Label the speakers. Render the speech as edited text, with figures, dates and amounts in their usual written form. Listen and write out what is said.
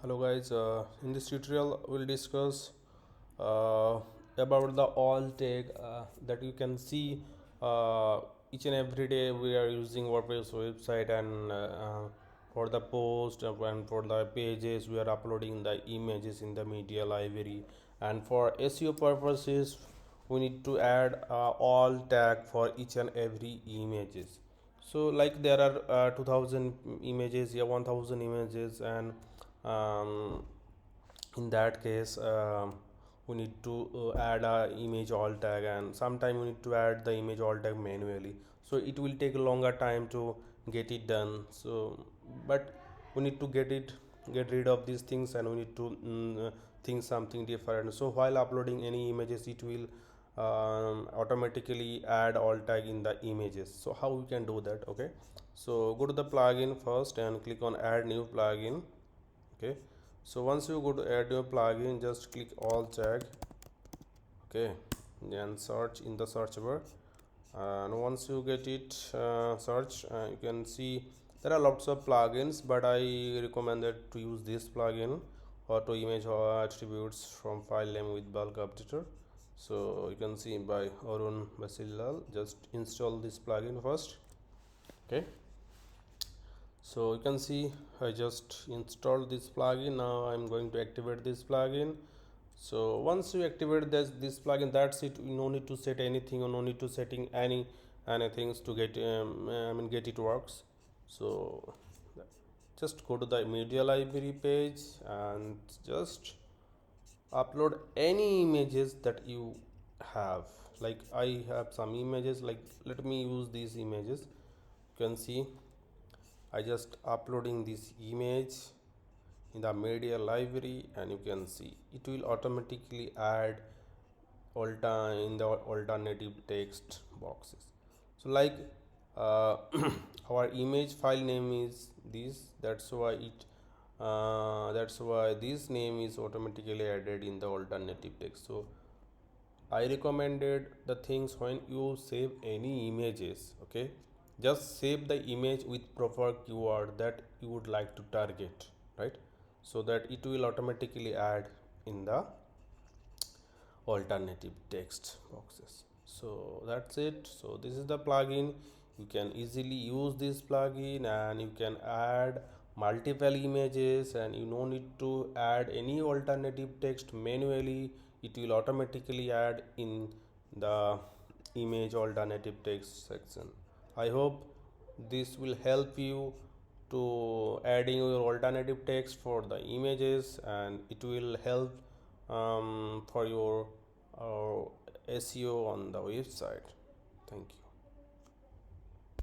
Speaker 1: Hello guys, in this tutorial we'll discuss uh, about the alt tag that you can see each and every day we are using WordPress website, and for the post and for the pages we are uploading the images in the media library, and for SEO purposes we need to add alt tag for each and every images. So like there are 2000 images, yeah, 1000 images, and um, in that case we need to add a image alt tag, and sometime we need to add the image alt tag manually, so it will take a longer time to get it done. So but we need to get rid of these things, and we need to think something different. So while uploading any images, it will automatically add alt tag in the images. So how we can do that? Okay, so go to the plugin first and click on add new plugin. Okay, so once you go to add your plugin, just click alt tag. Okay, then search in the search bar, and once you get it search, you can see there are lots of plugins, but I recommended to use this plugin, auto image attributes from file name with bulk updater. So you can see by Arun Basilal. Just install this plugin first. Okay, so you can see I just installed this plugin. Now I'm going to activate this plugin. So once you activate this plugin, that's it. You no need to set anything, or no need to setting anything to get get it works. So just go to the media library page and just upload any images that you have. Like I have some images, like let me use these images. You can see I just uploading this image in the media library, and you can see it will automatically add in the alternative text boxes. So like our image file name is this, that's why this name is automatically added in the alternative text. So I recommended the things when you save any images. Okay, just save the image with proper keyword that you would like to target, right? So that it will automatically add in the alternative text boxes. So that's it. So this is the plugin. You can easily use this plugin, and you can add multiple images, and you no need to add any alternative text manually. It will automatically add in the image alternative text section. I hope this will help you to adding your alternative text for the images, and it will help for your SEO on the website. Thank you.